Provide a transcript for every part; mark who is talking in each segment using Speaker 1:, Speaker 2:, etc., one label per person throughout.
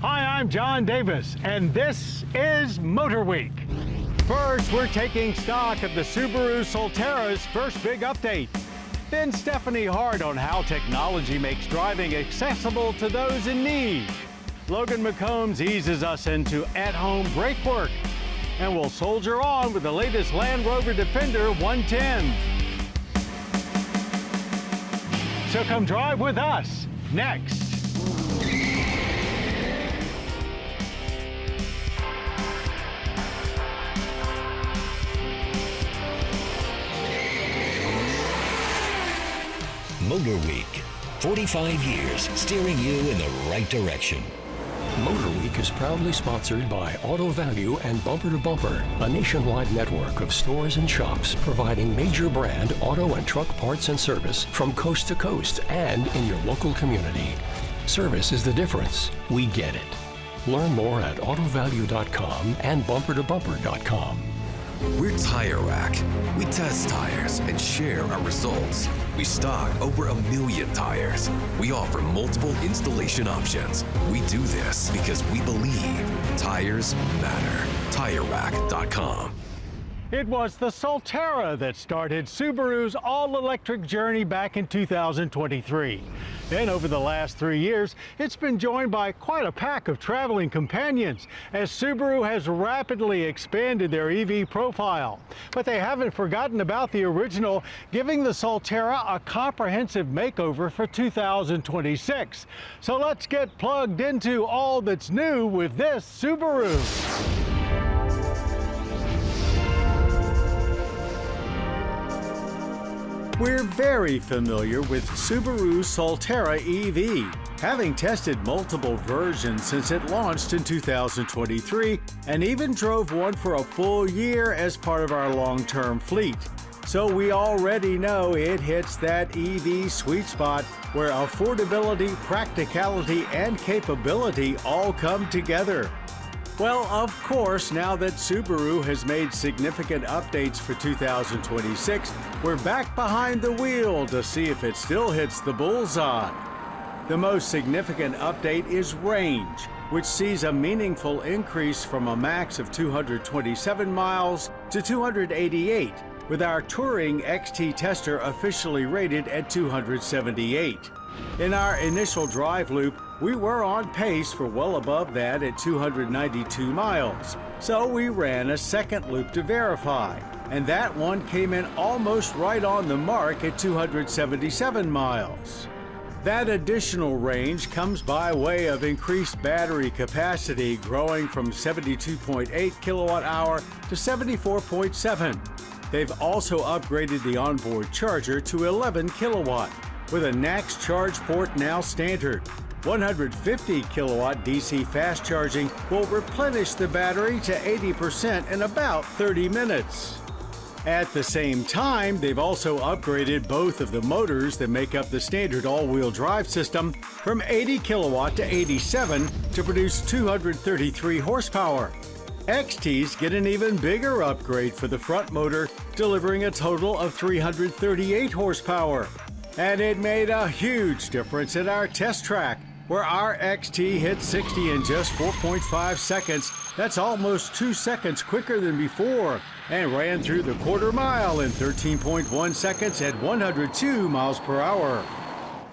Speaker 1: Hi, I'm John Davis, and this is MotorWeek. First, we're taking stock of the Subaru Solterra's first big update. Then Stephanie Hart on how technology makes driving accessible to those in need. Logan McCombs eases us into at-home brake work. And we'll soldier on with the latest Land Rover Defender 110. So come drive with us next.
Speaker 2: MotorWeek, 45 years steering you in the right direction.
Speaker 3: MotorWeek is proudly sponsored by Auto Value and Bumper to Bumper, a nationwide network of stores and shops providing major brand auto and truck parts and service from coast to coast and in your local community. Service is the difference. We get it. Learn more at autovalue.com and bumpertobumper.com.
Speaker 4: We're Tire Rack. We test tires and share our results. We stock over 1 million tires. We offer multiple installation options. We do this because we believe tires matter. TireRack.com.
Speaker 1: It was the Solterra that started Subaru's all-electric journey back in 2023. Then over the last 3 years, it's been joined by quite a pack of traveling companions as Subaru has rapidly expanded their EV profile. But they haven't forgotten about the original, giving the Solterra a comprehensive makeover for 2026. So let's get plugged into all that's new with this Subaru. We're very familiar with Subaru Solterra EV, having tested multiple versions since it launched in 2023 and even drove one for a full year as part of our long-term fleet. So we already know it hits that EV sweet spot where affordability, practicality, and capability all come together. Well, of course, now that Subaru has made significant updates for 2026, we're back behind the wheel to see if it still hits the bullseye. The most significant update is range, which sees a meaningful increase from a max of 227 miles to 288, with our Touring XT tester officially rated at 278. In our initial drive loop, we were on pace for well above that at 292 miles. So we ran a second loop to verify, and that one came in almost right on the mark at 277 miles. That additional range comes by way of increased battery capacity, growing from 72.8 kilowatt hour to 74.7. They've also upgraded the onboard charger to 11 kilowatt, with a NACS charge port now standard. 150 kilowatt DC fast charging will replenish the battery to 80% in about 30 minutes. At the same time, they've also upgraded both of the motors that make up the standard all-wheel drive system from 80 kilowatt to 87 to produce 233 horsepower. XTs get an even bigger upgrade for the front motor, delivering a total of 338 horsepower. And it made a huge difference at our test track, where our XT hit 60 in just 4.5 seconds. That's almost 2 seconds quicker than before, and ran through the quarter mile in 13.1 seconds at 102 miles per hour.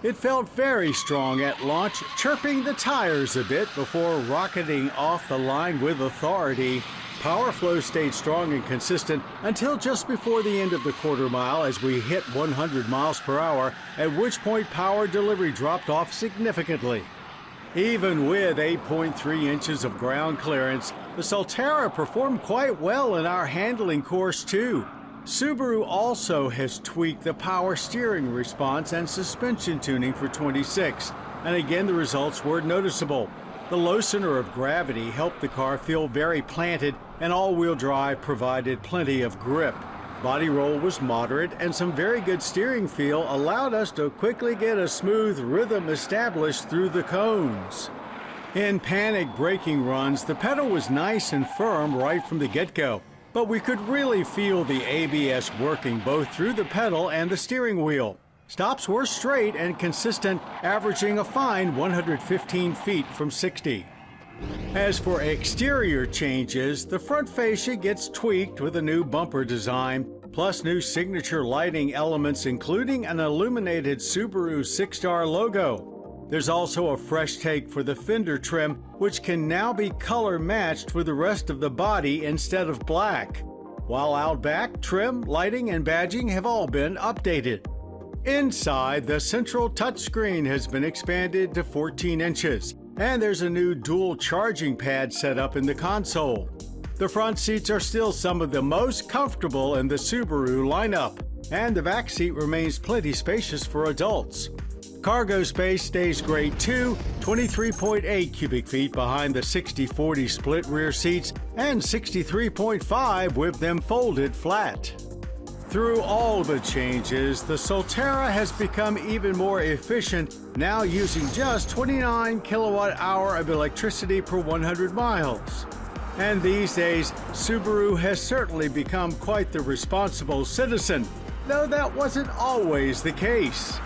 Speaker 1: It felt very strong at launch, chirping the tires a bit before rocketing off the line with authority. Power flow stayed strong and consistent until just before the end of the quarter mile as we hit 100 miles per hour, at which point power delivery dropped off significantly. Even with 8.3 inches of ground clearance, the Solterra performed quite well in our handling course too. Subaru also has tweaked the power steering response and suspension tuning for 26, and again the results were noticeable. The low center of gravity helped the car feel very planted, and all-wheel drive provided plenty of grip. Body roll was moderate, and some very good steering feel allowed us to quickly get a smooth rhythm established through the cones. In panic braking runs, the pedal was nice and firm right from the get-go, but we could really feel the ABS working both through the pedal and the steering wheel. Stops were straight and consistent, averaging a fine 115 feet from 60. As for exterior changes, the front fascia gets tweaked with a new bumper design, plus new signature lighting elements including an illuminated Subaru 6-star logo. There's also a fresh take for the fender trim, which can now be color matched with the rest of the body instead of black. While out back, trim, lighting, and badging have all been updated. Inside, the central touchscreen has been expanded to 14 inches, and there's a new dual charging pad set up in the console. The front seats are still some of the most comfortable in the Subaru lineup, and the back seat remains plenty spacious for adults. Cargo space stays great too, 23.8 cubic feet behind the 60-40 split rear seats and 63.5 with them folded flat. Through all the changes, the Solterra has become even more efficient, now using just 29 kilowatt-hour of electricity per 100 miles. And these days, Subaru has certainly become quite the responsible citizen, though that wasn't always the case.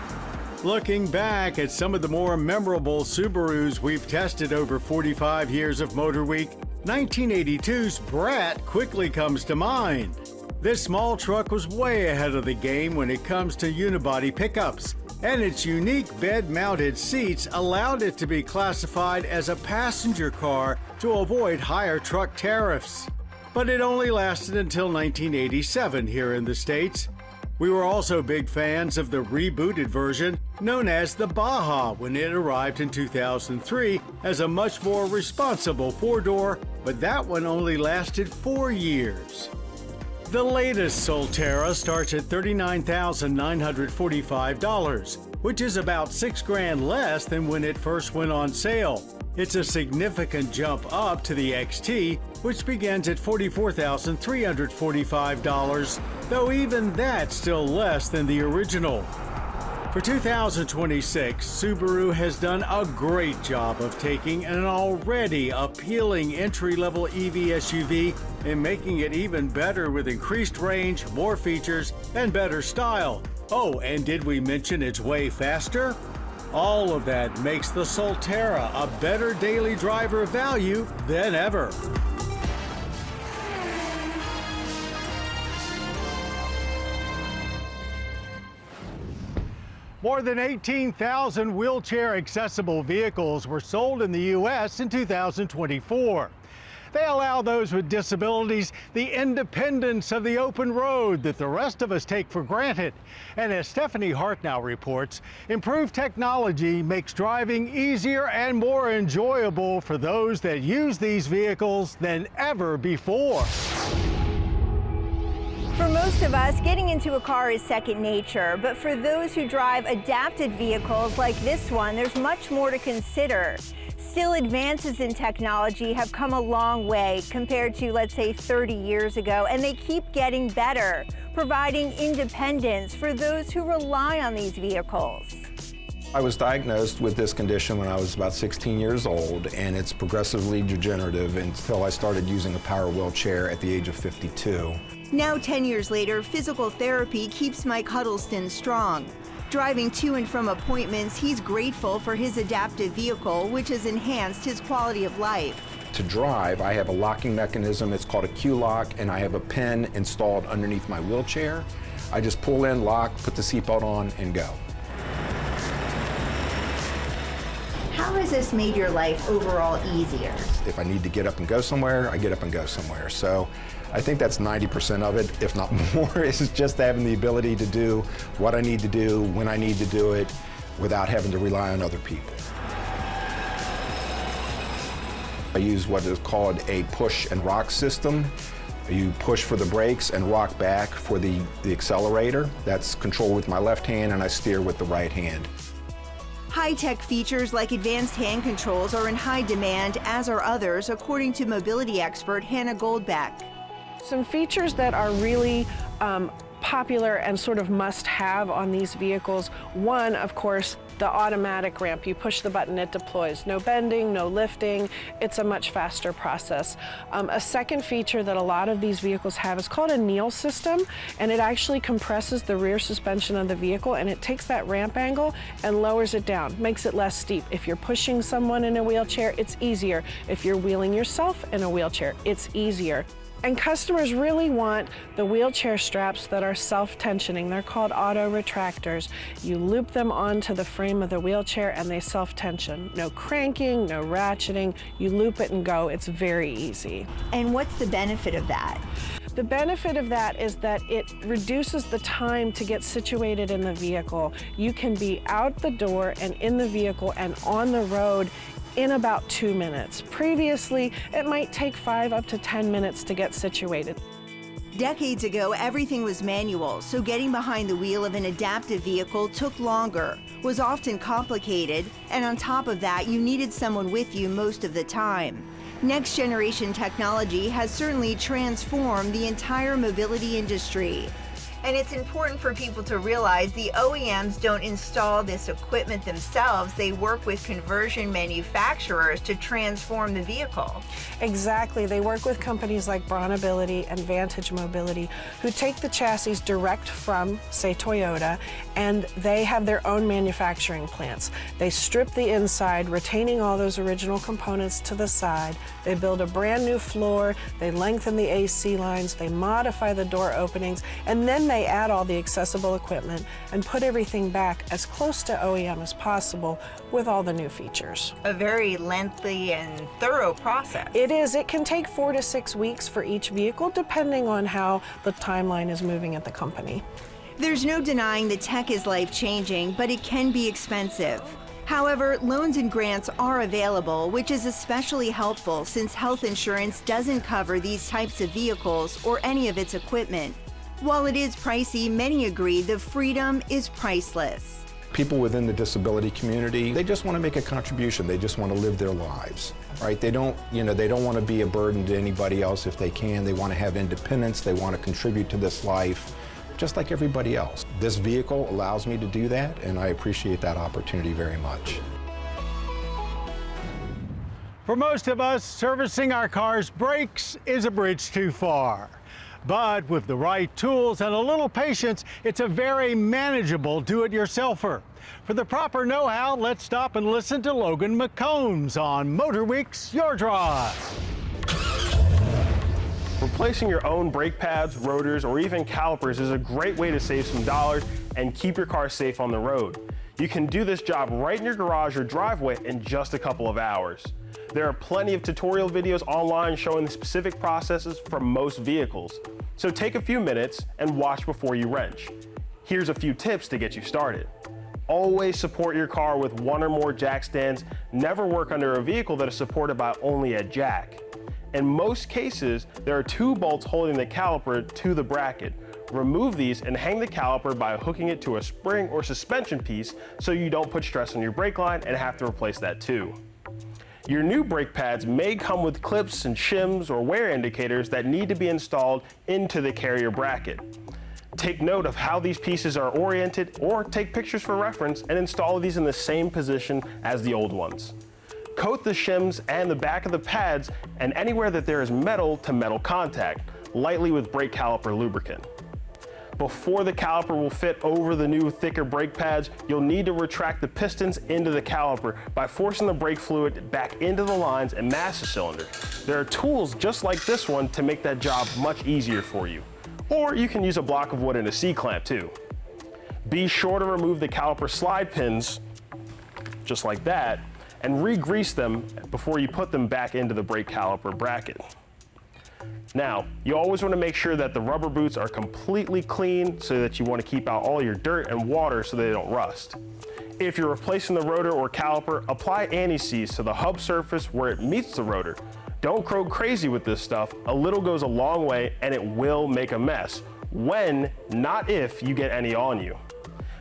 Speaker 1: Looking back at some of the more memorable Subarus we've tested over 45 years of MotorWeek, 1982's Brat quickly comes to mind. This small truck was way ahead of the game when it comes to unibody pickups, and its unique bed-mounted seats allowed it to be classified as a passenger car to avoid higher truck tariffs. But it only lasted until 1987 here in the States. We were also big fans of the rebooted version known as the Baja when it arrived in 2003 as a much more responsible four-door, but that one only lasted 4 years. The latest Solterra starts at $39,945, which is about $6,000 less than when it first went on sale. It's a significant jump up to the XT, which begins at $44,345, though even that's still less than the original. For 2026, Subaru has done a great job of taking an already appealing entry-level EV SUV and making it even better with increased range, more features, and better style. Oh, and did we mention it's way faster? All of that makes the Solterra a better daily driver value than ever. More than 18,000 wheelchair-accessible vehicles were sold in the U.S. in 2024. They allow those with disabilities the independence of the open road that the rest of us take for granted. And as Stephanie Hart now reports, improved technology makes driving easier and more enjoyable for those that use these vehicles than ever before.
Speaker 5: For most of us, getting into a car is second nature, but for those who drive adapted vehicles like this one, there's much more to consider. Still, advances in technology have come a long way compared to, let's say, 30 years ago, and they keep getting better, providing independence for those who rely on these vehicles.
Speaker 6: I was diagnosed with this condition when I was about 16 years old, and it's progressively degenerative until I started using a power wheelchair at the age of 52.
Speaker 5: Now, 10 years later, physical therapy keeps Mike Huddleston strong. Driving to and from appointments, he's grateful for his adaptive vehicle, which has enhanced his quality of life.
Speaker 6: To drive, I have a locking mechanism. It's called a Q-lock, and I have a pin installed underneath my wheelchair. I just pull in, lock, put the seatbelt on, and go.
Speaker 5: How has this made your life overall easier?
Speaker 6: If I need to get up and go somewhere, I get up and go somewhere. So I think that's 90% of it, if not more, is just having the ability to do what I need to do when I need to do it without having to rely on other people. I use what is called a push and rock system. You push for the brakes and rock back for the accelerator. That's controlled with my left hand, and I steer with the right hand.
Speaker 5: High-tech features like advanced hand controls are in high demand, as are others, according to mobility expert Hannah Goldbeck.
Speaker 7: Some features that are really popular and sort of must-have on these vehicles. One, of course, the automatic ramp. You push the button, it deploys. No bending, no lifting. It's a much faster process. A second feature that a lot of these vehicles have is called a kneel system, and it actually compresses the rear suspension of the vehicle, and it takes that ramp angle and lowers it down, makes it less steep. If you're pushing someone in a wheelchair, it's easier. If you're wheeling yourself in a wheelchair, it's easier. And customers really want the wheelchair straps that are self-tensioning. They're called auto retractors. You loop them onto the frame of the wheelchair and they self-tension. No cranking, no ratcheting. You loop it and go. It's very easy.
Speaker 5: And what's the benefit of that?
Speaker 7: The benefit of that is that it reduces the time to get situated in the vehicle. You can be out the door and in the vehicle and on the road in about 2 minutes. Previously, it might take 5 up to 10 minutes to get situated.
Speaker 5: Decades ago, everything was manual, so getting behind the wheel of an adaptive vehicle took longer, was often complicated, and on top of that, you needed someone with you most of the time. Next generation technology has certainly transformed the entire mobility industry. And it's important for people to realize the OEMs don't install this equipment themselves. They work with conversion manufacturers to transform the vehicle.
Speaker 7: Exactly. They work with companies like Bronability and Vantage Mobility, who take the chassis direct from, say, Toyota, and they have their own manufacturing plants. They strip the inside, retaining all those original components to the side. They build a brand new floor. They lengthen the AC lines. They modify the door openings, and then they add all the accessible equipment and put everything back as close to OEM as possible with all the new features.
Speaker 5: A very lengthy and thorough process.
Speaker 7: It is. It can take 4 to 6 weeks for each vehicle, depending on how the timeline is moving at the company.
Speaker 5: There's no denying that tech is life-changing, but it can be expensive. However, loans and grants are available, which is especially helpful since health insurance doesn't cover these types of vehicles or any of its equipment. While it is pricey, many agree the freedom is priceless.
Speaker 6: People within the disability community, they just want to make a contribution. They just want to live their lives, right? They don't want to be a burden to anybody else if they can. They want to have independence. They want to contribute to this life, just like everybody else. This vehicle allows me to do that, and I appreciate that opportunity very much.
Speaker 1: For most of us, servicing our car's brakes is a bridge too far. But with the right tools and a little patience, it's a very manageable do-it-yourselfer. For the proper know-how, let's stop and listen to Logan McCombs on MotorWeek's Your Drive.
Speaker 8: Replacing your own brake pads, rotors, or even calipers is a great way to save some dollars and keep your car safe on the road. You can do this job right in your garage or driveway in just a couple of hours. There are plenty of tutorial videos online showing the specific processes for most vehicles. So take a few minutes and watch before you wrench. Here's a few tips to get you started. Always support your car with 1 or more jack stands. Never work under a vehicle that is supported by only a jack. In most cases, there are 2 bolts holding the caliper to the bracket. Remove these and hang the caliper by hooking it to a spring or suspension piece so you don't put stress on your brake line and have to replace that too. Your new brake pads may come with clips and shims or wear indicators that need to be installed into the carrier bracket. Take note of how these pieces are oriented or take pictures for reference and install these in the same position as the old ones. Coat the shims and the back of the pads and anywhere that there is metal to metal contact, lightly with brake caliper lubricant. Before the caliper will fit over the new thicker brake pads, you'll need to retract the pistons into the caliper by forcing the brake fluid back into the lines and master cylinder. There are tools just like this one to make that job much easier for you. Or you can use a block of wood and a C-clamp too. Be sure to remove the caliper slide pins, just like that, and re-grease them before you put them back into the brake caliper bracket. Now, you always want to make sure that the rubber boots are completely clean so that you want to keep out all your dirt and water so they don't rust. If you're replacing the rotor or caliper, apply anti-seize to the hub surface where it meets the rotor. Don't go crazy with this stuff. A little goes a long way and it will make a mess. When, not if, you get any on you.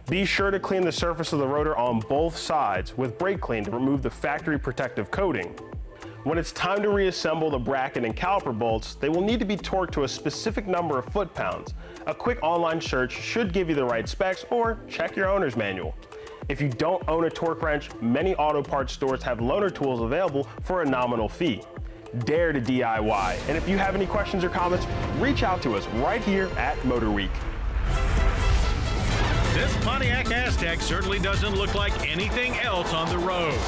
Speaker 8: Be sure to clean the surface of the rotor on both sides with brake clean to remove the factory protective coating. When it's time to reassemble the bracket and caliper bolts, they will need to be torqued to a specific number of foot-pounds. A quick online search should give you the right specs, or check your owner's manual. If you don't own a torque wrench, many auto parts stores have loaner tools available for a nominal fee. Dare to DIY. And if you have any questions or comments, reach out to us right here at MotorWeek.
Speaker 9: This Pontiac Aztec certainly doesn't look like anything else on the road.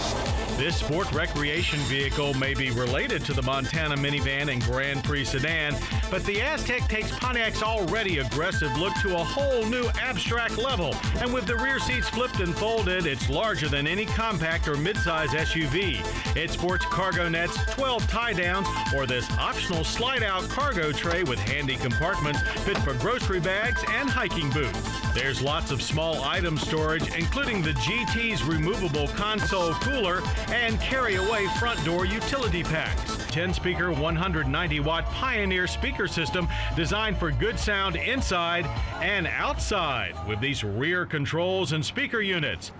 Speaker 9: This sport recreation vehicle may be related to the Montana minivan and Grand Prix sedan, but the Aztec takes Pontiac's already aggressive look to a whole new abstract level. And with the rear seats flipped and folded, it's larger than any compact or midsize SUV. It sports cargo nets, 12 tie-downs, or this optional slide-out cargo tray with handy compartments fit for grocery bags and hiking boots. There's lots of small item storage, including the GT's removable console cooler and carry-away front door utility packs. 10-speaker, 190-watt Pioneer speaker system designed for good sound inside and outside with these rear controls and speaker units.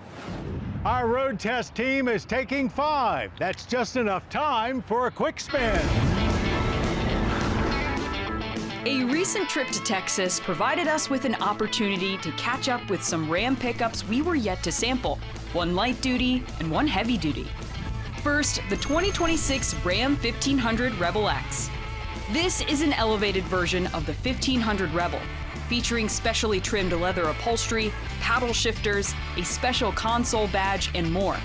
Speaker 1: Our road test team is taking 5. That's just enough time for a quick spin.
Speaker 10: A recent trip to Texas provided us with an opportunity to catch up with some Ram pickups we were yet to sample, one light duty and one heavy duty. First, the 2026 Ram 1500 Rebel X. This is an elevated version of the 1500 Rebel, featuring specially trimmed leather upholstery, paddle shifters, a special console badge, and more.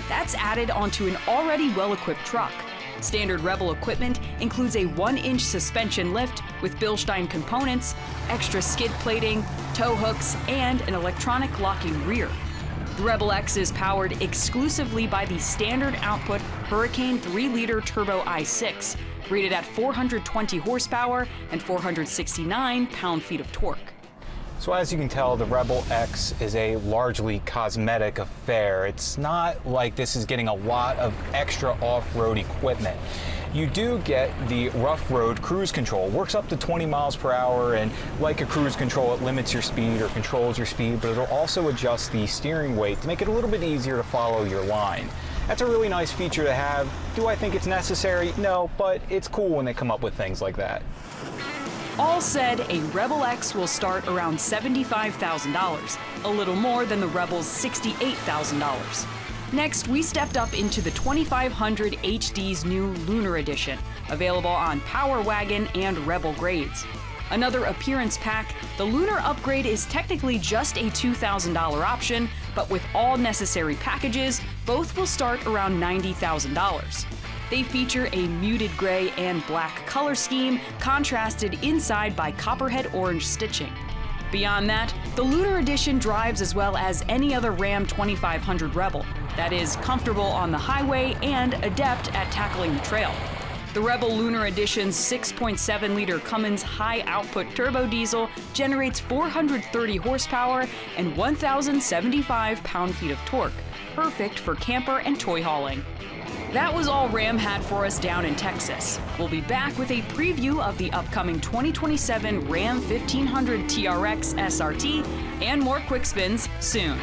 Speaker 10: That's added onto an already well-equipped truck. Standard Rebel equipment includes a 1-inch suspension lift with Bilstein components, extra skid plating, tow hooks, and an electronic locking rear. The Rebel X is powered exclusively by the standard output Hurricane 3-liter turbo i6, rated at 420 horsepower and 469 pound-feet of torque.
Speaker 11: So as you can tell, the Rebel X is a largely cosmetic affair. It's not like this is getting a lot of extra off-road equipment. You do get the rough road cruise control. Works up to 20 miles per hour, and like a cruise control, it limits your speed or controls your speed, but it'll also adjust the steering weight to make it a little bit easier to follow your line. That's a really nice feature to have. Do I think it's necessary? No, but it's cool when they come up with things like that.
Speaker 10: All said, a Rebel X will start around $75,000, a little more than the Rebel's $68,000. Next, we stepped up into the 2500 HD's new Lunar Edition, available on Power Wagon and Rebel grades. Another appearance pack, the Lunar upgrade is technically just a $2,000 option, but with all necessary packages, both will start around $90,000. They feature a muted gray and black color scheme, contrasted inside by copperhead orange stitching. Beyond that, the Lunar Edition drives as well as any other Ram 2500 Rebel. That is comfortable on the highway and adept at tackling the trail. The Rebel Lunar Edition's 6.7-liter Cummins high-output turbo diesel generates 430 horsepower and 1,075 pound-feet of torque, perfect for camper and toy hauling. That was all Ram had for us down in Texas. We'll be back with a preview of the upcoming 2027 Ram 1500 TRX SRT and more quick spins soon.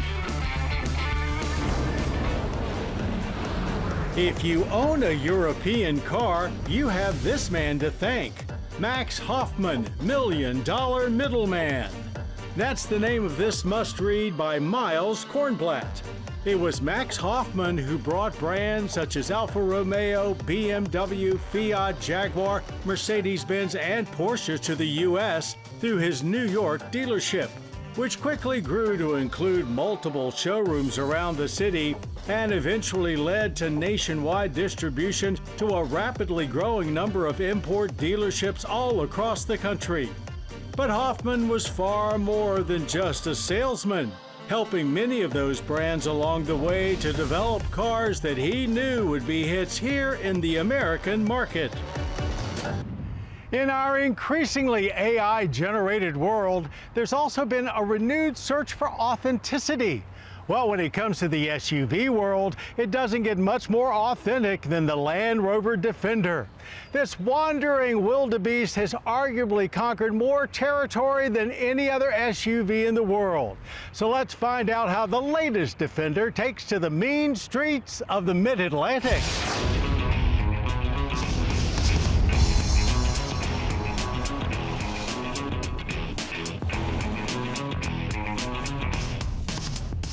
Speaker 1: If you own a European car, you have this man to thank. Max Hoffman, $1 Million Middleman. That's the name of this must-read by Miles Kornblatt. It was Max Hoffman who brought brands such as Alfa Romeo, BMW, Fiat, Jaguar, Mercedes-Benz, and Porsche to the U.S. through his New York dealership, which quickly grew to include multiple showrooms around the city and eventually led to nationwide distribution to a rapidly growing number of import dealerships all across the country. But Hoffman was far more than just a salesman, helping many of those brands along the way to develop cars that he knew would be hits here in the American market. In our increasingly AI-generated world, there's also been a renewed search for authenticity. Well, when it comes to the SUV world, it doesn't get much more authentic than the Land Rover Defender. This wandering wildebeest has arguably conquered more territory than any other SUV in the world. So let's find out how the latest Defender takes to the mean streets of the Mid-Atlantic.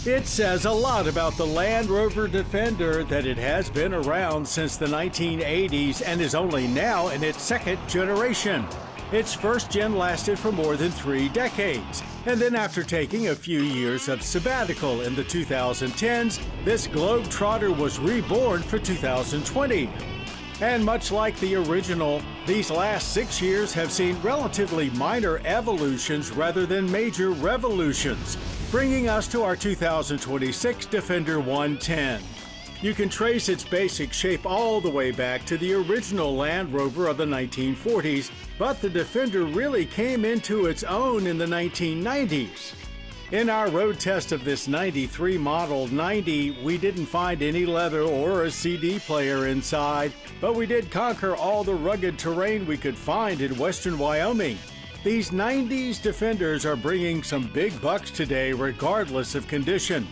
Speaker 1: It says a lot about the Land Rover Defender that it has been around since the 1980s and is only now in its second generation. Its first gen lasted for more than 3 decades. And then after taking a few years of sabbatical in the 2010s, this globetrotter was reborn for 2020. And much like the original, these last 6 years have seen relatively minor evolutions rather than major revolutions, bringing us to our 2026 Defender 110. You can trace its basic shape all the way back to the original Land Rover of the 1940s, but the Defender really came into its own in the 1990s. In our road test of this 93 Model 90, we didn't find any leather or a CD player inside, but we did conquer all the rugged terrain we could find in western Wyoming. These 90s Defenders are bringing some big bucks today regardless of condition.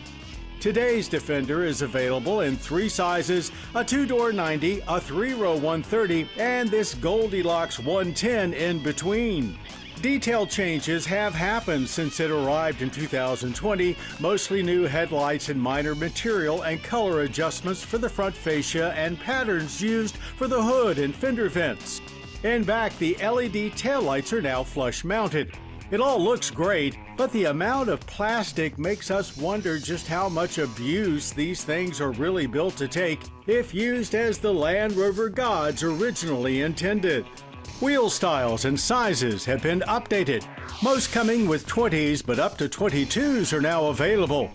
Speaker 1: Today's Defender is available in 3 sizes, a 2-door 90, a 3-row 130, and this Goldilocks 110 in between. Detail changes have happened since it arrived in 2020, mostly new headlights and minor material and color adjustments for the front fascia and patterns used for the hood and fender vents. In back, the LED taillights are now flush mounted. It all looks great, but the amount of plastic makes us wonder just how much abuse these things are really built to take if used as the Land Rover gods originally intended. Wheel styles and sizes have been updated, most coming with 20s, but up to 22s are now available.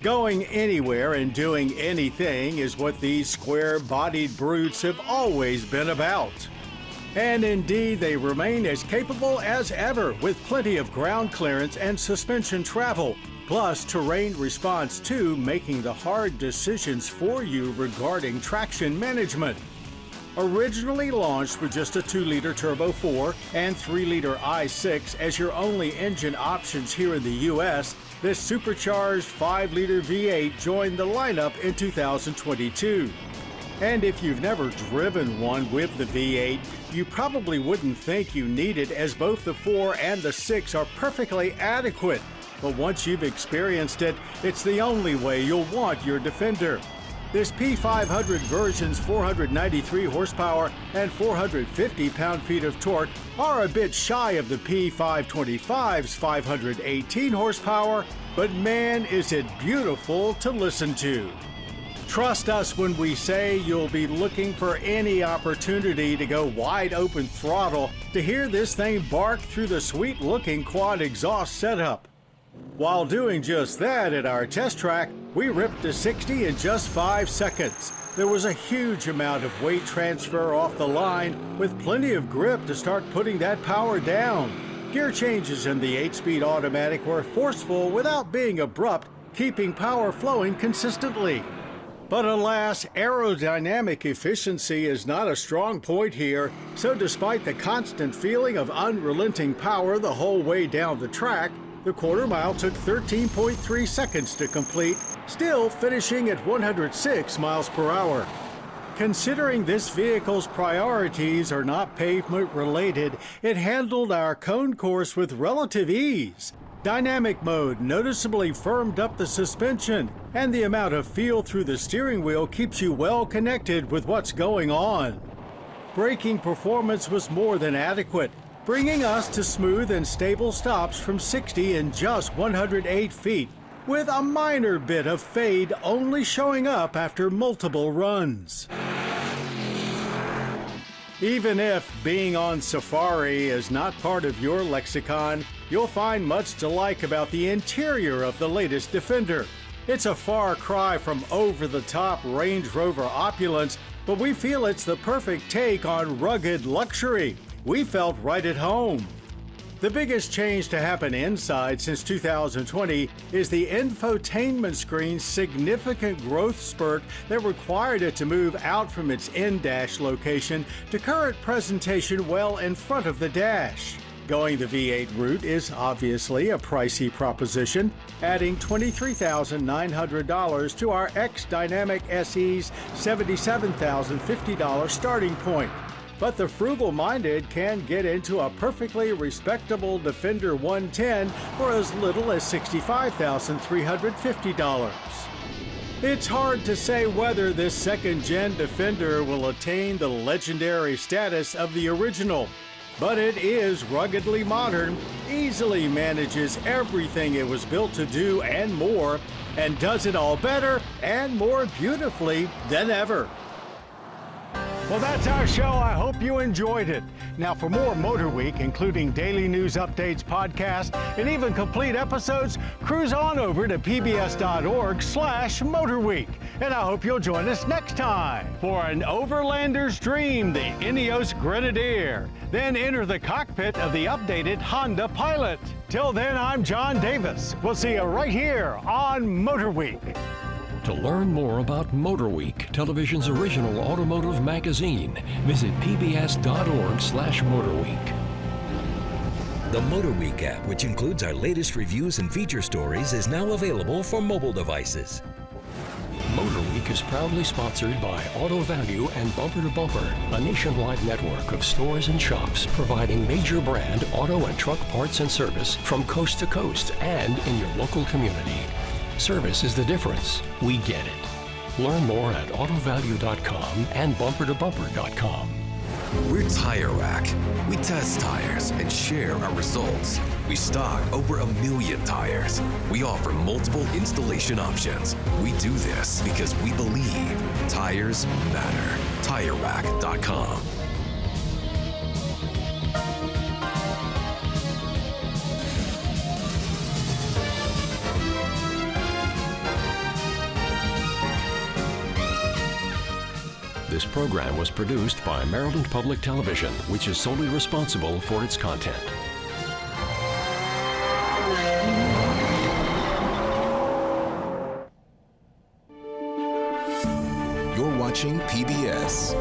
Speaker 1: Going anywhere and doing anything is what these square-bodied brutes have always been about. And indeed, they remain as capable as ever, with plenty of ground clearance and suspension travel, plus terrain response too, making the hard decisions for you regarding traction management. Originally launched with just a 2-liter Turbo 4 and 3-liter i6 as your only engine options here in the U.S., this supercharged 5-liter V8 joined the lineup in 2022. And if you've never driven one with the V8, you probably wouldn't think you need it, as both the 4 and the 6 are perfectly adequate. But once you've experienced it, it's the only way you'll want your Defender. This P500 version's 493 horsepower and 450 pound-feet of torque are a bit shy of the P525's 518 horsepower, but man, is it beautiful to listen to. Trust us when we say you'll be looking for any opportunity to go wide open throttle to hear this thing bark through the sweet-looking quad exhaust setup. While doing just that at our test track, we ripped to 60 in just 5 seconds. There was a huge amount of weight transfer off the line, with plenty of grip to start putting that power down. Gear changes in the 8-speed automatic were forceful without being abrupt, keeping power flowing consistently. But alas, aerodynamic efficiency is not a strong point here, so despite the constant feeling of unrelenting power the whole way down the track, the quarter mile took 13.3 seconds to complete, still finishing at 106 miles per hour. Considering this vehicle's priorities are not pavement related, it handled our cone course with relative ease. Dynamic mode noticeably firmed up the suspension, and the amount of feel through the steering wheel keeps you well connected with what's going on. Braking performance was more than adequate, bringing us to smooth and stable stops from 60 in just 108 feet, with a minor bit of fade only showing up after multiple runs. Even if being on safari is not part of your lexicon, you'll find much to like about the interior of the latest Defender. It's a far cry from over-the-top Range Rover opulence, but we feel it's the perfect take on rugged luxury. We felt right at home. The biggest change to happen inside since 2020 is the infotainment screen's significant growth spurt that required it to move out from its in-dash location to current presentation well in front of the dash. Going the V8 route is obviously a pricey proposition, adding $23,900 to our X-Dynamic SE's $77,050 starting point. but the frugal-minded can get into a perfectly respectable Defender 110 for as little as $65,350. It's hard to say whether this second-gen Defender will attain the legendary status of the original, but it is ruggedly modern, easily manages everything it was built to do and more, and does it all better and more beautifully than ever. Well, that's our show. I hope you enjoyed it. Now, for more MotorWeek, including daily news updates, podcasts, and even complete episodes, cruise on over to pbs.org/MotorWeek. And I hope you'll join us next time for an overlander's dream, the Ineos Grenadier. Then enter the cockpit of the updated Honda Pilot. Till then, I'm John Davis. We'll see you right here on MotorWeek.
Speaker 3: To learn more about MotorWeek, television's original automotive magazine, visit pbs.org/MotorWeek.
Speaker 2: The MotorWeek app, which includes our latest reviews and feature stories, is now available for mobile devices.
Speaker 3: MotorWeek is proudly sponsored by Auto Value and Bumper to Bumper, a nationwide network of stores and shops providing major brand auto and truck parts and service from coast to coast and in your local community. Service is the difference. We get it. Learn more at autovalue.com and bumpertobumper.com.
Speaker 4: We're Tire Rack. We test tires and share our results. We stock over 1 million tires. We offer multiple installation options. We do this because we believe tires matter. TireRack.com.
Speaker 3: This program was produced by Maryland Public Television, which is solely responsible for its content.
Speaker 12: You're watching PBS.